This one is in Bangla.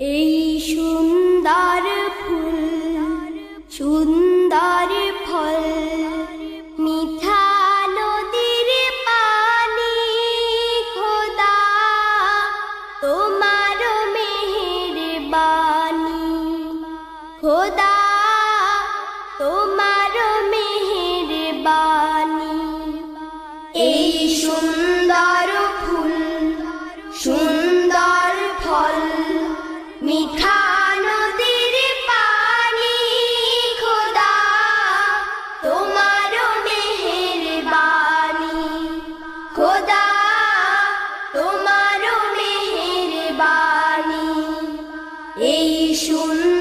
এই সুন্দর ফুল সুন্দর ফল মিঠা নদীর পানি খোদা তোমার মেহেরবানি খোদা তোমার মেহেরবানি এই সুন্দর ফুল সুন্দর ফল মিঠা নদীর পানি খোদা তোমার মেহেরবানি খোদা তোমার মেহেরবানি এই সুন্দর